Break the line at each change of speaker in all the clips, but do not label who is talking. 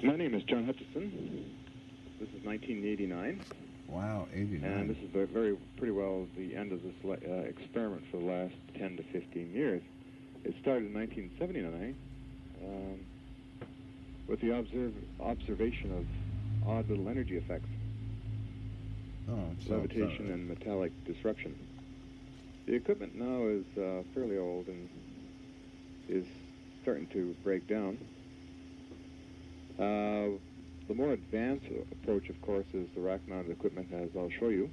My name is John Hutchison. This is 1989.
Wow, 89.
And this is pretty well the end of this experiment for the last 10 to 15 years. It started in 1979 with the observation of odd little energy effects, levitation and metallic disruption. The equipment now is fairly old and is starting to break down. The more advanced approach, of course, is the rack-mounted equipment, as I'll show you,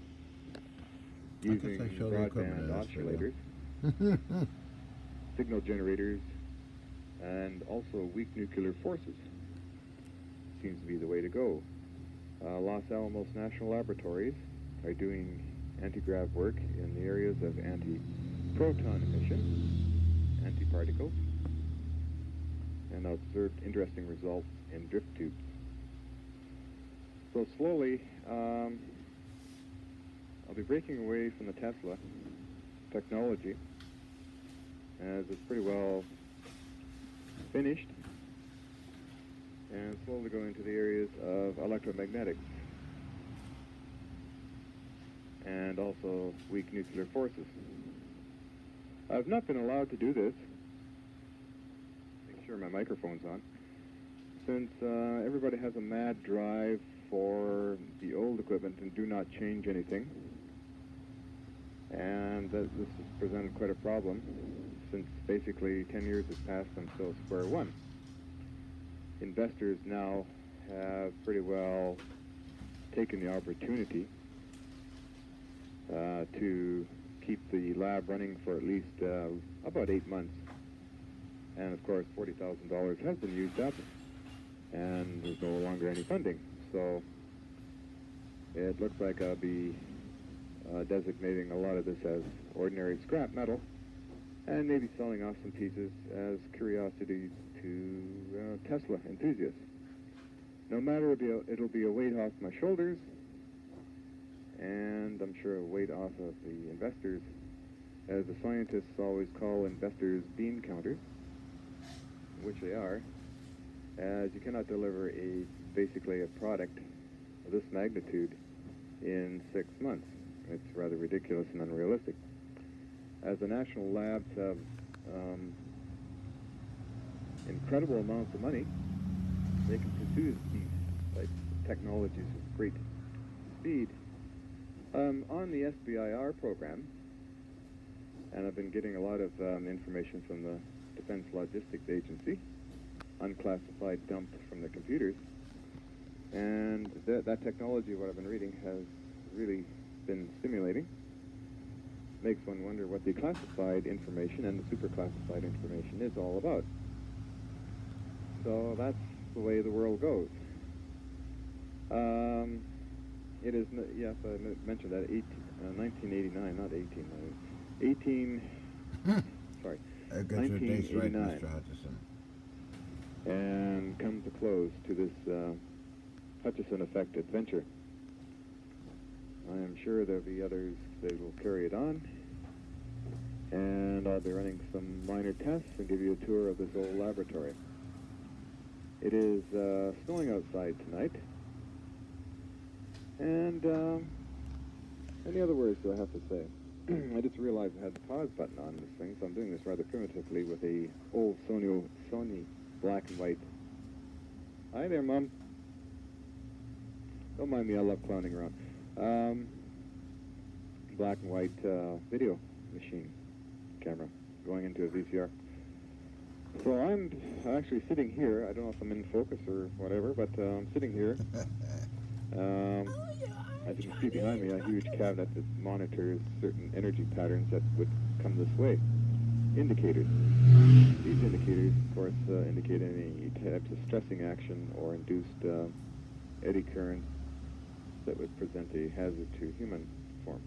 using broadband oscillators, signal generators, and also weak nuclear forces. Seems to be the way to go. Los Alamos National Laboratories are doing anti-grav work in the areas of anti-proton emission, anti-particles, and observed interesting results in drift tubes. So slowly, I'll be breaking away from the Tesla technology, as it's pretty well finished, and slowly go into the areas of electromagnetics and also weak nuclear forces. I've not been allowed to do this. Make sure my microphone's on. Since everybody has a mad drive for the old equipment and do not change anything, and this has presented quite a problem, since basically 10 years has passed until square one. Investors now have pretty well taken the opportunity to keep the lab running for at least about 8 months. And of course, $40,000 has been used up, and there's no longer any funding. So it looks like I'll be designating a lot of this as ordinary scrap metal, and maybe selling off some pieces as curiosities to Tesla enthusiasts. No matter, it'll be a weight off my shoulders, and I'm sure a weight off of the investors, as the scientists always call investors bean counters, which they are, as you cannot deliver basically a product of this magnitude in 6 months. It's rather ridiculous and unrealistic. As the national labs have incredible amounts of money, they can pursue these types of technologies with great speed. On the SBIR program, and I've been getting a lot of information from the Defense Logistics Agency, unclassified dump from the computers, and that technology, what I've been reading, has really been stimulating. Makes one wonder what the classified information and the super classified information is all about. So that's the way the world goes. It is, yes, I mentioned that, 1989, not 18, sorry,
I got your dates right,
1989.
Mr. Hutchison.
And come to close to this Hutchison Effect adventure. I am sure there'll be others that will carry it on, and I'll be running some minor tests and give you a tour of this old laboratory. It is snowing outside tonight, and any other words do I have to say? I just realized I had the pause button on this thing, so I'm doing this rather primitively with a old Sony black and white. Hi there, Mom. Don't mind me, I love clowning around. Black and white video machine camera going into a VCR. So I'm actually sitting here. I don't know if I'm in focus or whatever, but I'm sitting here. As you can see behind me, a huge cabinet that monitors certain energy patterns that would come this way. Indicators. These indicators, of course, indicate any types of stressing action or induced eddy currents that would present a hazard to human form.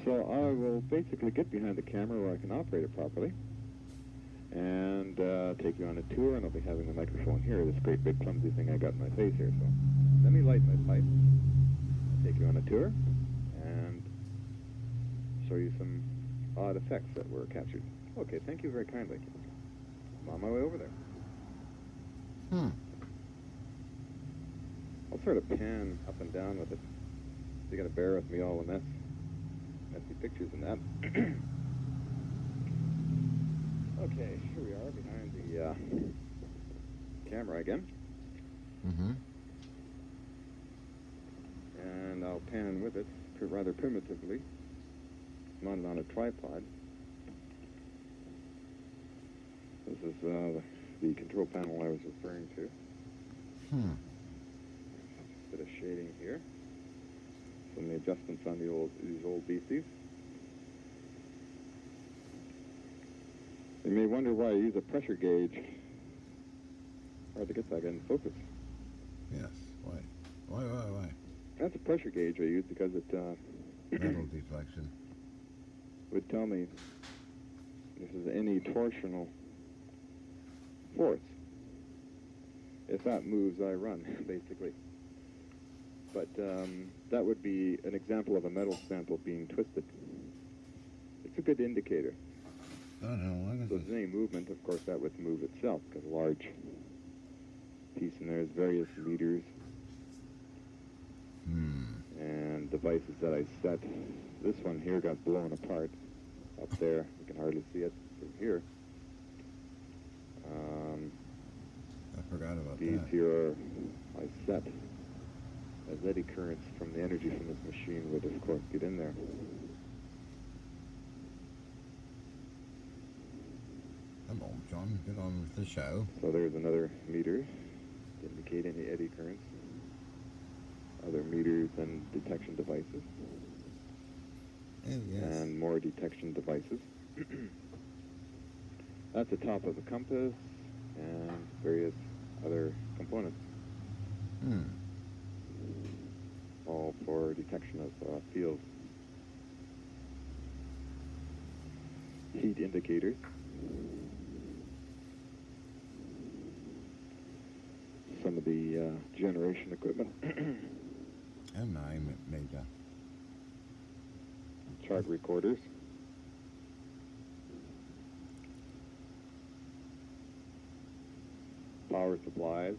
So I will basically get behind the camera where I can operate it properly and take you on a tour, and I'll be having the microphone here, this great big clumsy thing I got in my face here. So let me light my pipe, take you on a tour, and show you some odd effects that were captured. Okay, thank you very kindly. I'm on my way over there. sort of pan up and down with it. You got to bear with me all the messy pictures and that. Okay, here we are behind the camera again.
Mm-hmm.
And I'll pan with it rather primitively, mounted on a tripod. This is the control panel I was referring to. Bit of shading here. Some of the adjustments on these old beasties. You may wonder why I use a pressure gauge. Hard to get that in focus.
Yes. Why?
That's a pressure gauge I use because it
Metal deflection.
would tell me this is any torsional force. If that moves, I run, basically. But that would be an example of a metal sample being twisted. It's a good indicator.
Oh no,
So if there's any movement, of course, that would move itself, because a large piece in there is various meters and devices that I set. This one here got blown apart up there. You can hardly see it from here.
I forgot about
These
that.
here I set as eddy currents from the energy from this machine would, of course, get in there.
Come on, John, get on with the show.
So there's another meter to indicate any eddy currents. Other meters and detection devices.
Oh, yes.
And more detection devices. That's the top of the compass and various other components. All for detection of field heat indicators. Some of the generation equipment.
And I made that.
Chart recorders. Power supplies.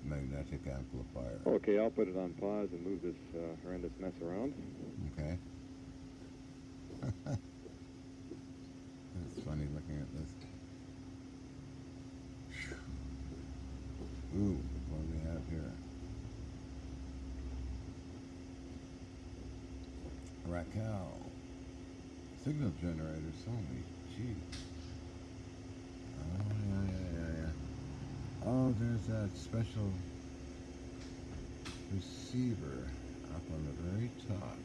Magnetic amplifier.
Okay, I'll put it on pause and move this horrendous mess around.
Okay. It's funny looking at this. Ooh, what do we have here? Raquel. Signal generators, holy gee. Oh, yeah. Oh, there's that special receiver up on the very top.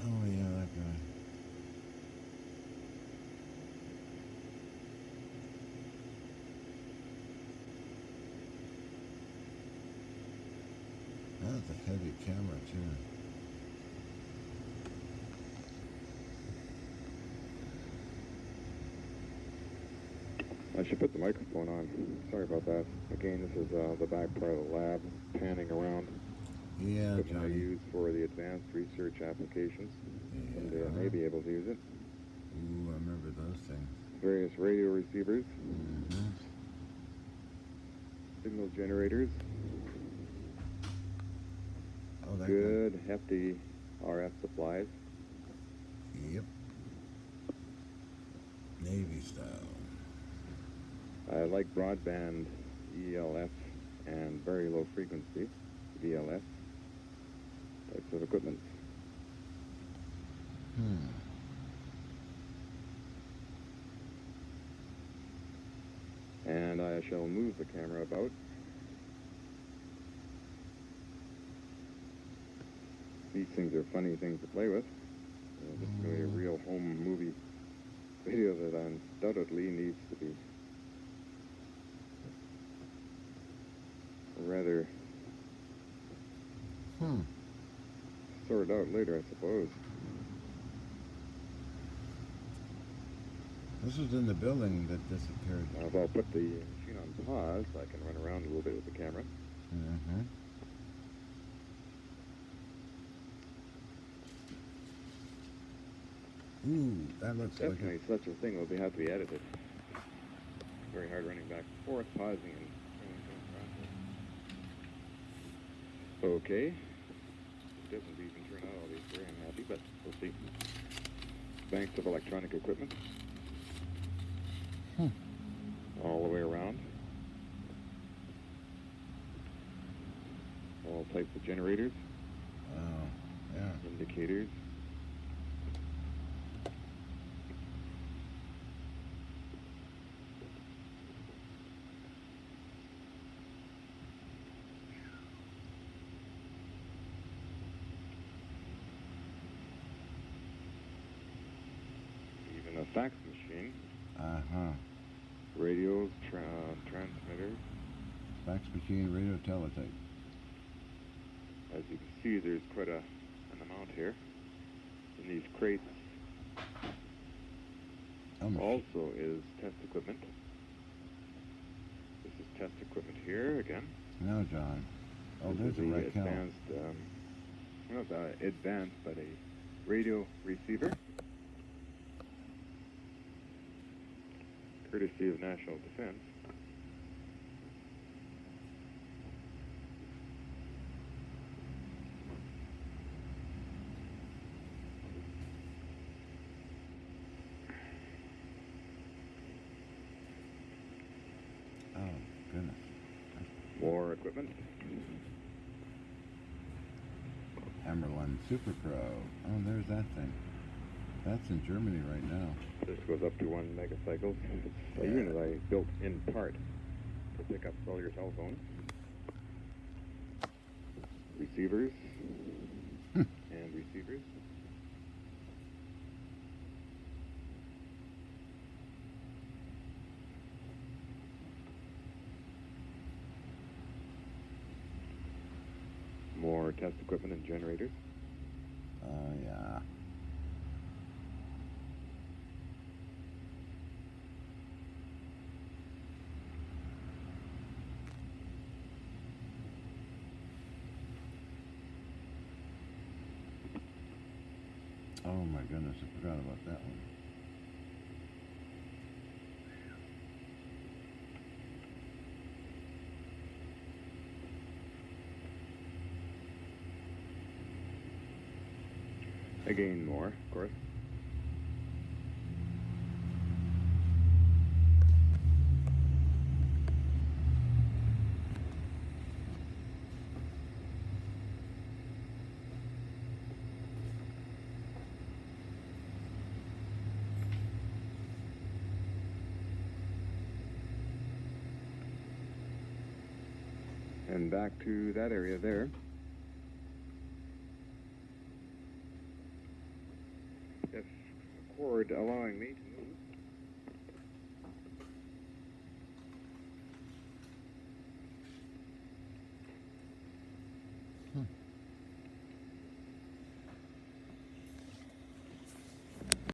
Oh, yeah, that guy. That's a heavy camera, too.
I should put the microphone on. Sorry about that. Again, this is the back part of the lab, panning around.
Yeah,
Equipment I
Johnny.
use for the advanced research applications.
Yeah.
And I may be able to use it.
Ooh, I remember those things.
Various radio receivers, signal generators,
Oh, that
good hefty RF supplies.
guy. Yep. Navy style.
I like broadband ELF and very low frequency VLF types of equipment. And I shall move the camera about. These things are funny things to play with. This is really a real home movie video that undoubtedly needs to be rather sorted out later, I suppose.
This was in the building that disappeared.
Now, if I'll put the machine on pause, I can run around a little bit with the camera.
Ooh, that looks like
Definitely such a thing will have to be edited. Very hard running back and forth, pausing and okay. It doesn't even turn out all these very unhappy, but we'll see. Banks of electronic equipment. All the way around. All types of generators.
Oh, yeah.
Indicators. Even a fax machine.
Uh-huh.
Radios, transmitters.
Fax machine, radio, teletype.
As you can see, there's quite an amount here in these crates. Also is test equipment. This is test equipment here again.
No, John. Oh,
This
there's
is
a
the
Raquel.
advanced, not advanced, but a radio receiver, courtesy of National Defense.
Oh, goodness.
More equipment.
Hammerland Super Pro. Oh, there's that thing. That's in Germany right now.
This goes up to 1 megacycle. It's a unit I built in part to pick up cellular telephones. Receivers and receivers. More test equipment and generators.
Oh, yeah. Oh, my goodness. I forgot about that one.
Again, more, of course. And back to that area there. If a cord allowing me to move.